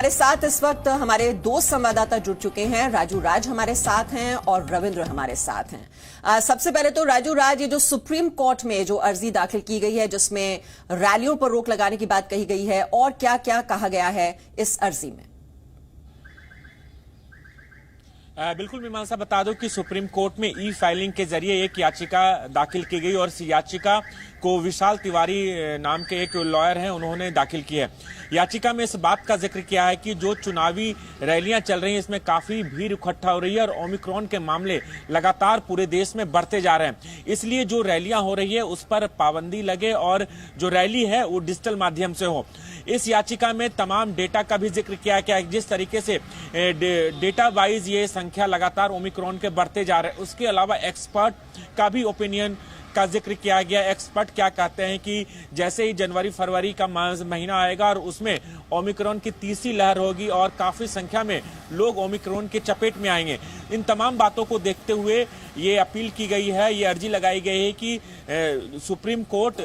हमारे साथ इस वक्त हमारे दो संवाददाता जुड़ चुके हैं। राजू राज हमारे साथ हैं और रविंद्र हमारे साथ हैं। सबसे पहले तो राजू राज, ये जो सुप्रीम कोर्ट में जो अर्जी दाखिल की गई है जिसमें रैलियों पर रोक लगाने की बात कही गई है, और क्या क्या कहा गया है इस अर्जी में? बिल्कुल मीमांसा, बता दो कि सुप्रीम कोर्ट में ई फाइलिंग के जरिए एक याचिका दाखिल की गई और इस याचिका को विशाल तिवारी नाम के एक लॉयर हैं, उन्होंने दाखिल की है। याचिका में इस बात का जिक्र किया है कि जो चुनावी रैलियां चल रही हैं इसमें काफी भीड़ इकट्ठा हो रही है और ओमिक्रॉन के मामले लगातार पूरे देश में बढ़ते जा रहे हैं, इसलिए जो रैलियां हो रही है उस पर पाबंदी लगे और जो रैली है वो डिजिटल माध्यम से हो। इस याचिका में तमाम डेटा का भी जिक्र किया गया है, जिस तरीके से डेटा वाइज ये संख्या लगातार ओमिक्रॉन के बढ़ते जा रहे हैं। उसके अलावा एक्सपर्ट का भी ओपिनियन का जिक्र किया गया। एक्सपर्ट क्या कहते हैं कि जैसे ही जनवरी फरवरी का महीना आएगा और उसमें ओमिक्रॉन की तीसरी लहर होगी और काफी संख्या में लोग ओमिक्रॉन के चपेट में आएंगे। इन तमाम बातों को देखते हुए ये अपील की गई है, ये अर्जी लगाई गई है कि सुप्रीम कोर्ट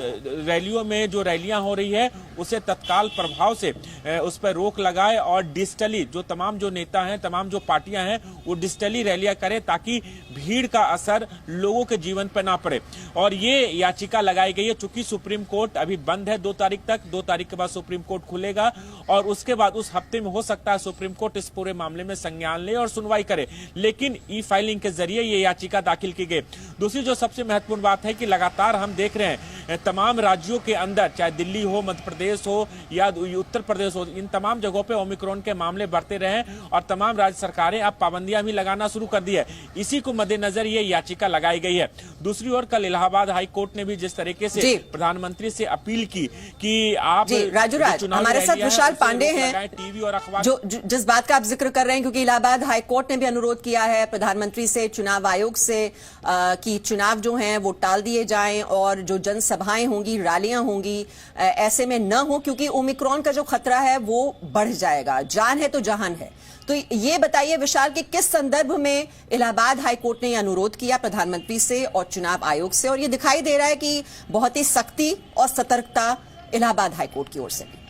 रैलियों में जो रैलियां हो रही है उसे तत्काल प्रभाव से उस पर रोक लगाए और डिजिटली जो तमाम जो नेता हैं, तमाम जो पार्टियां हैं वो डिजिटली रैलियां करें ताकि भीड़ का असर लोगों के जीवन पर ना पड़े। और ये याचिका लगाई गई है। चूंकि सुप्रीम कोर्ट अभी बंद है 2 तारीख तक, 2 तारीख के बाद सुप्रीम कोर्ट खुलेगा और उसके बाद उस हफ्ते में हो सकता है सुप्रीम कोर्ट इस पूरे मामले में संज्ञान ले और सुनवाई करे, लेकिन ई फाइलिंग के जरिए ये याचिका दाखिल की गई। दूसरी जो सबसे महत्वपूर्ण बात है कि लगातार हम देख रहे हैं तमाम राज्यों के अंदर, चाहे दिल्ली हो, मध्य प्रदेश हो या उत्तर प्रदेश हो, इन तमाम जगहों पे ओमिक्रॉन के मामले बढ़ते रहे और तमाम राज्य सरकारें अब पाबंदियां भी लगाना शुरू कर दी है। इसी को मद्देनजर ये याचिका लगाई गई है। दूसरी ओर कल इलाहाबाद हाई कोर्ट ने भी जिस तरीके से प्रधानमंत्री से अपील की कि आप राजू राज, हमारे साथ विशाल पांडे हैं, टीवी और अखबार जो जिस बात का आप जिक्र कर रहे हैं, क्योंकि इलाहाबाद हाई कोर्ट ने भी अनुरोध किया है प्रधानमंत्री से, चुनाव आयोग से कि चुनाव जो हैं वो टाल दिए जाएं और जो जनसभाएं होंगी, रैलियां होंगी, ऐसे में न हो, क्योंकि ओमिक्रॉन का जो खतरा है वो बढ़ जाएगा। जान है तो जहान है। तो ये बताइए विशाल कि किस संदर्भ में इलाहाबाद हाई कोर्ट ने यह अनुरोध किया प्रधानमंत्री से और चुनाव आयोग से, और ये दिखाई दे रहा है कि बहुत ही सख्ती और सतर्कता इलाहाबाद हाई कोर्ट की ओर से भी।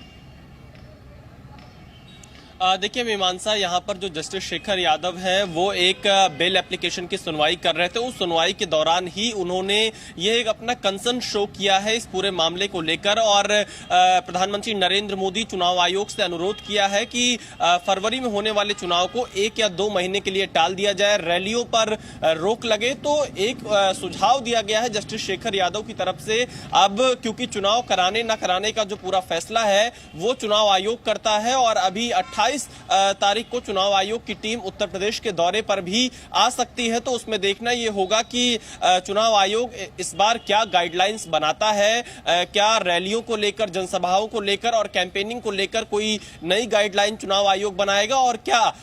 देखिए मीमांसा, यहाँ पर जो जस्टिस शेखर यादव है वो एक बेल एप्लीकेशन की सुनवाई कर रहे थे। उस सुनवाई के दौरान ही उन्होंने ये एक अपना कंसर्न शो किया है इस पूरे मामले को लेकर और प्रधानमंत्री नरेंद्र मोदी, चुनाव आयोग से अनुरोध किया है कि फरवरी में होने वाले चुनाव को 1 या 2 महीने के लिए टाल दिया जाए, रैलियों पर रोक लगे। तो एक सुझाव दिया गया है जस्टिस शेखर यादव की तरफ से। अब क्योंकि चुनाव कराने न कराने का जो पूरा फैसला है वो चुनाव आयोग करता है और अभी 28 तारीख को चुनाव आयोग की टीम उत्तर प्रदेश के दौरे पर भी आ सकती है। तो उसमें देखना यह होगा कि चुनाव आयोग इस बार क्या गाइडलाइंस बनाता है, क्या रैलियों को लेकर, जनसभाओं को लेकर और कैंपेनिंग को लेकर कोई नई गाइडलाइन चुनाव आयोग बनाएगा, और क्या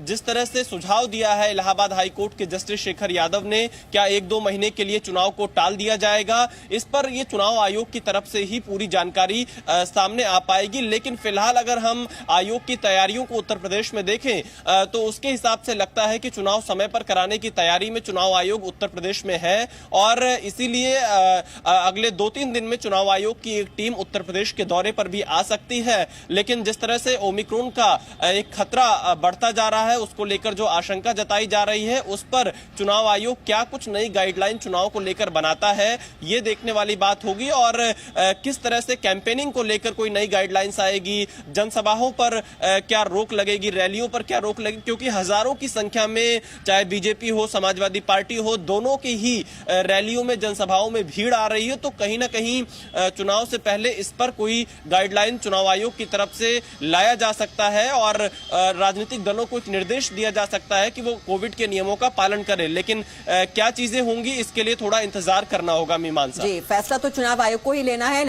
जिस तरह से सुझाव दिया है इलाहाबाद हाई कोर्ट के जस्टिस शेखर यादव ने, क्या 1-2 महीने के लिए चुनाव को टाल दिया जाएगा। इस पर यह चुनाव आयोग की तरफ से ही पूरी जानकारी सामने आ पाएगी। लेकिन फिलहाल अगर हम आयोग की तैयारियों को उत्तर प्रदेश में देखें तो उसके हिसाब से लगता है कि चुनाव समय पर कराने की तैयारी में चुनाव आयोग उत्तर प्रदेश में है और इसीलिए अगले 2-3 दिन में चुनाव आयोग की एक टीम उत्तर प्रदेश के दौरे पर भी आ सकती है। लेकिन जिस तरह से ओमिक्रॉन का एक खतरा बढ़ता जा रहा है, उसको लेकर जो आशंका जताई जा रही है, उस पर चुनाव आयोग क्या कुछ नई गाइडलाइन चुनाव को लेकर बनाता है, ये देखने वाली बात होगी। और किस तरह से कैंपेनिंग को लेकर कोई नई गाइडलाइंस आएगी, जनसभाओं पर क्या रोक लगेगी, रैलियों पर क्या रोक लगेगी, क्योंकि हजारों की संख्या में चाहे बीजेपी हो, समाजवादी पार्टी हो, दोनों की ही रैलियों में, जनसभाओं में भीड़ आ रही है। तो कहीं ना कहीं चुनाव से पहले इस पर कोई गाइडलाइन चुनाव आयोग की तरफ से लाया जा सकता है और राजनीतिक दलों को एक निर्देश दिया जा सकता है कि वो कोविड के नियमों का पालन करें। लेकिन क्या चीजें होंगी इसके लिए थोड़ा इंतजार करना होगा मीमांसा। जी, फैसला तो चुनाव आयोग को ही लेना है।